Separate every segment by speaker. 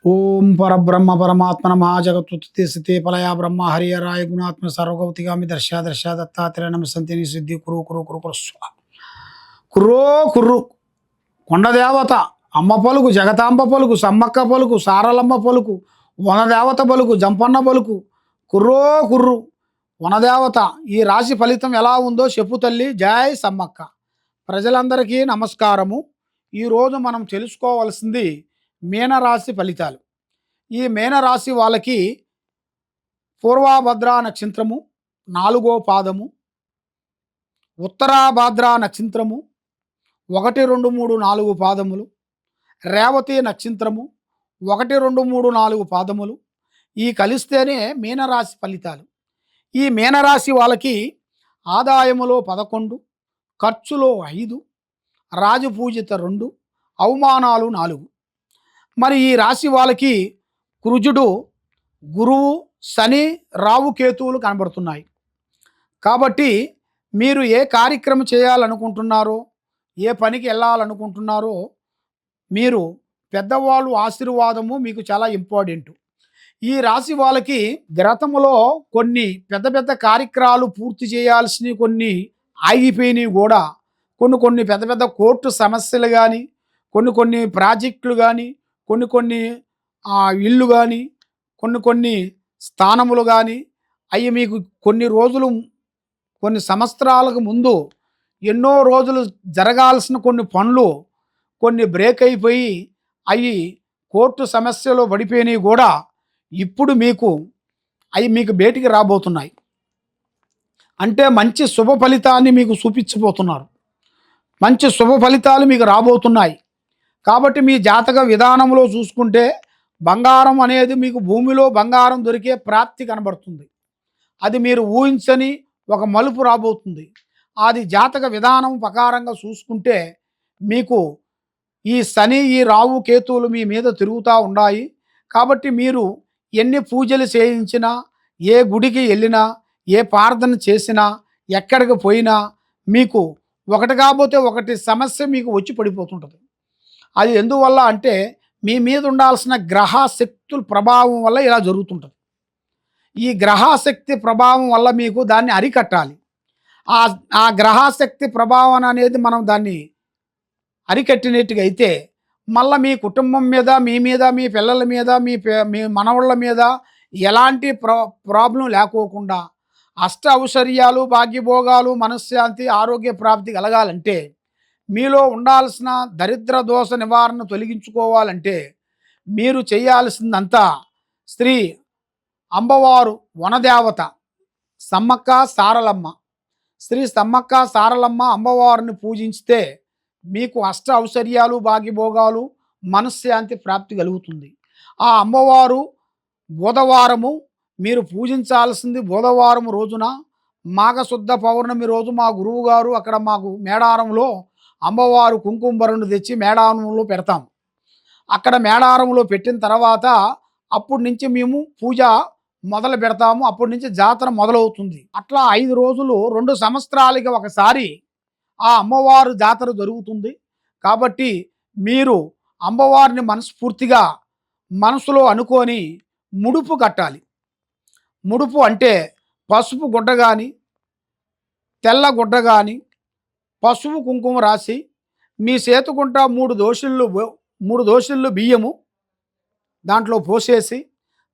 Speaker 1: ఓం పరబ్రహ్మ పరమాత్మన మహాజగత్తుతి స్థితి పలయ బ్రహ్మ హరిహరాయ గుణాత్మ సర్వగౌతిగామి దర్శ దర్శ దత్తాత్రేయ నమసంతిని సిద్ధి కురు కురు కురు కురు స్వ కుర్రో కుర్రు కొండదేవత అమ్మ పలుకు జగతాంబ పలుకు సమ్మక్క పలుకు సారలమ్మ పలుకు వనదేవత పలుకు జంపన్న పలుకు కుర్రో కుర్రు వనదేవత ఈ రాశి ఫలితం ఎలా ఉందో చెప్పు తల్లి. జై సమ్మక్క. ప్రజలందరికీ నమస్కారము. ఈరోజు మనం తెలుసుకోవాల్సింది మీనరాశి ఫలితాలు. ఈ మీనరాశి వాళ్ళకి పూర్వాభద్ర నక్షత్రము 4వ పాదము, ఉత్తరాభాద్ర నక్షత్రము 1, 2, 3, 4 పాదములు, రేవతి నక్షత్రము 1, 2, 3, 4 పాదములు ఈ కలిస్తేనే మీనరాశి ఫలితాలు. ఈ మీనరాశి వాళ్ళకి ఆదాయములో 11, ఖర్చులో 5, రాజపూజిత 2, అవమానాలు 4. మరి ఈ రాశి వాళ్ళకి కుజుడు, గురువు, శని, రావు, కేతువులు కనబడుతున్నాయి. కాబట్టి మీరు ఏ కార్యక్రమం చేయాలనుకుంటున్నారో, ఏ పనికి వెళ్ళాలనుకుంటున్నారో మీరు పెద్దవాళ్ళు ఆశీర్వాదము మీకు చాలా ఇంపార్టెంట్. ఈ రాశి వాళ్ళకి గతంలో కొన్ని పెద్ద పెద్ద కార్యక్రమాలు పూర్తి చేయాల్సినవి కొన్ని ఆగిపోయినవి కూడా, కొన్ని పెద్ద పెద్ద కోర్టు సమస్యలు కానీ, కొన్ని ప్రాజెక్టులు కానీ, కొన్ని ఇళ్ళు కానీ, కొన్ని స్థానములు కానీ అవి మీకు కొన్ని రోజులు, కొన్ని సంవత్సరాలకు ముందు ఎన్నో రోజులు జరగాల్సిన కొన్ని పనులు కొన్ని బ్రేక్ అయిపోయి అవి కోర్టు సమస్యలో పడిపోయినవి కూడా ఇప్పుడు మీకు బయటికి రాబోతున్నాయి. అంటే మంచి శుభ ఫలితాన్ని మీకు చూపించబోతున్నారు. మంచి శుభ ఫలితాలు మీకు రాబోతున్నాయి. కాబట్టి మీ జాతక విధానంలో చూసుకుంటే బంగారం అనేది మీకు భూమిలో బంగారం దొరికే ప్రాప్తి కనబడుతుంది. అది మీరు ఊహించని ఒక మలుపు రాబోతుంది. అది జాతక విధానం ప్రకారంగా చూసుకుంటే మీకు ఈ శని, ఈ రావు, కేతువులు మీ మీద తిరుగుతూ ఉన్నాయి. కాబట్టి మీరు ఎన్ని పూజలు చేయించినా, ఏ గుడికి వెళ్ళినా, ఏ ప్రార్థన చేసినా, ఎక్కడికి పోయినా మీకు ఒకటి కాకపోతే ఒకటి సమస్య మీకు వచ్చి పడిపోతుంటుంది. అది ఎందువల్ల అంటే మీ మీద ఉండాల్సిన గ్రహశక్తుల ప్రభావం వల్ల ఇలా జరుగుతుంటుంది. ఈ గ్రహశక్తి ప్రభావం వల్ల మీకు దాన్ని అరికట్టాలి. ఆ గ్రహశక్తి ప్రభావం అనేది మనం దాన్ని అరికట్టినట్టుగా అయితే మళ్ళీ మీ కుటుంబం మీద, మీ మీద, మీ పిల్లల మీద, మీ మనవళ్ళ మీద ఎలాంటి ప్రాబ్లం లేకోకుండా అష్ట ఔశ్వర్యాలు, భాగ్యభోగాలు, మనశ్శాంతి, ఆరోగ్య ప్రాప్తి కలగాలంటే, మీలో ఉండాల్సిన దరిద్ర దోష నివారణ తొలగించుకోవాలంటే మీరు చేయాల్సిందంతా శ్రీ అమ్మవారు వనదేవత సమ్మక్క సారలమ్మ, శ్రీ సమ్మక్క సారలమ్మ అమ్మవారిని పూజించితే మీకు అష్ట ఔశ్వర్యాలు, భాగ్యభోగాలు, మనశ్శాంతి ప్రాప్తి కలుగుతుంది. ఆ అమ్మవారు బుధవారము మీరు పూజించాల్సింది. బుధవారం రోజున మాఘశుద్ధ పౌర్ణమి రోజు మా గురువు గారు అక్కడ మాకు మేడారంలో అమ్మవారు కుంకుమ బరును తెచ్చి మేడారంలో పెడతాం. అక్కడ మేడారంలో పెట్టిన తర్వాత అప్పటి నుంచి మేము పూజ మొదలు పెడతాము. అప్పటి నుంచి జాతర మొదలవుతుంది. అట్లా 5 రోజులు, 2 సంవత్సరాలకి ఒకసారి ఆ అమ్మవారు జాతర జరుగుతుంది. కాబట్టి మీరు అమ్మవారిని మనస్ఫూర్తిగా మనసులో అనుకొని ముడుపు కట్టాలి. ముడుపు అంటే పసుపు గుడ్డ కానీ, తెల్ల గుడ్డ కానీ, పసుపు కుంకుమ రాసి మీ చేతుకుంట 3 దోశళ్ళు బియ్యము దాంట్లో పోసేసి,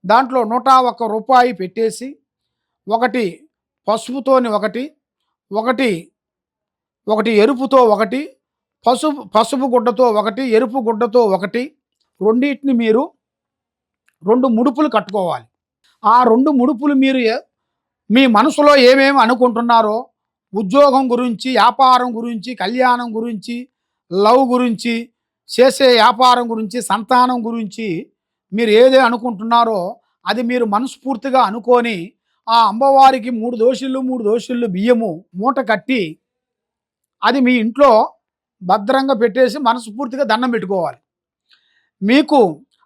Speaker 1: దాంట్లో 101 రూపాయి పెట్టేసి, ఒకటి పసుపుతోని ఒకటి ఎరుపుతో ఒకటి, పసుపు గుడ్డతో ఒకటి, ఎరుపు గుడ్డతో ఒకటి, రెండింటిని మీరు 2 ముడుపులు కట్టుకోవాలి. ఆ 2 ముడుపులు మీరు మీ మనసులో ఏమేమి అనుకుంటున్నారో, ఉద్యోగం గురించి, వ్యాపారం గురించి, కళ్యాణం గురించి, లవ్ గురించి, చేసే వ్యాపారం గురించి, సంతానం గురించి మీరు ఏదే అనుకుంటున్నారో అది మీరు మనస్ఫూర్తిగా అనుకొని ఆ అమ్మవారికి 3 దోశళ్ళు బియ్యము మూట కట్టి అది మీ ఇంట్లో భద్రంగా పెట్టేసి మనస్ఫూర్తిగా దండం పెట్టుకోవాలి. మీకు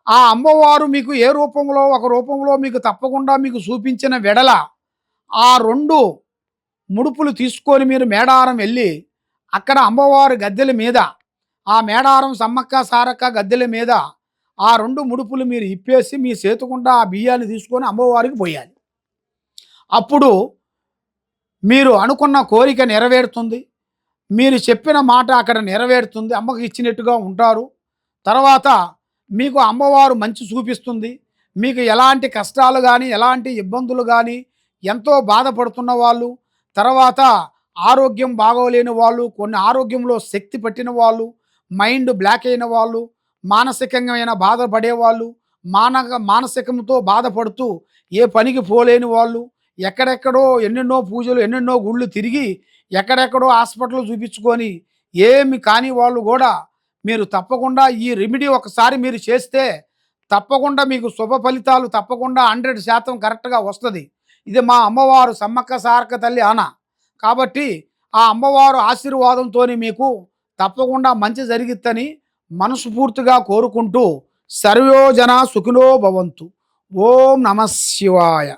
Speaker 1: ఆ అమ్మవారు మీకు ఏ రూపంలో ఒక రూపంలో మీకు తప్పకుండా మీకు చూపించిన వెడల ఆ 2 ముడుపులు తీసుకొని మీరు మేడారం వెళ్ళి అక్కడ అమ్మవారి గద్దెల మీద, ఆ మేడారం సమ్మక్క సారక్క గద్దెల మీద ఆ 2 ముడుపులు మీరు ఇప్పేసి మీ చేతుకుంటా ఆ బియ్యాన్ని తీసుకొని అమ్మవారికి పోయాలి. అప్పుడు మీరు అనుకున్న కోరిక నెరవేరుతుంది. మీరు చెప్పిన మాట అక్కడ నెరవేరుతుంది. అమ్మకి ఇచ్చినట్టుగా ఉంటారు. తర్వాత మీకు అమ్మవారు మంచి చూపిస్తుంది. మీకు ఎలాంటి కష్టాలు గానీ, ఎలాంటి ఇబ్బందులు గానీ, ఎంతో బాధపడుతున్న వాళ్ళు, తర్వాత ఆరోగ్యం బాగోలేని వాళ్ళు, కొన్ని ఆరోగ్యంలో శక్తి పట్టిన వాళ్ళు, మైండ్ బ్లాక్ అయిన వాళ్ళు, మానసికంగమైన బాధపడేవాళ్ళు, మానసికంతో బాధపడుతూ ఏ పనికి పోలేని వాళ్ళు, ఎక్కడెక్కడో ఎన్నెన్నో పూజలు, ఎన్నెన్నో గుళ్ళు తిరిగి, ఎక్కడెక్కడో హాస్పిటల్ చూపించుకొని ఏమి కాని వాళ్ళు గూడా మీరు తప్పకుండా ఈ రెమెడీ ఒకసారి మీరు చేస్తే తప్పకుండా మీకు శుభ ఫలితాలు తప్పకుండా 100% కరెక్ట్‌గా వస్తది. ఇది మా అమ్మవారు సమ్మక్క సారక్క తల్లి ఆన. కాబట్టి ఆ అమ్మవారు ఆశీర్వాదంతోని మీకు తప్పకుండా మంచి జరిగిద్దని మనస్ఫూర్తిగా కోరుకుంటూ సర్వే జనా సుఖినో భవంతు. ఓం నమః శివాయ.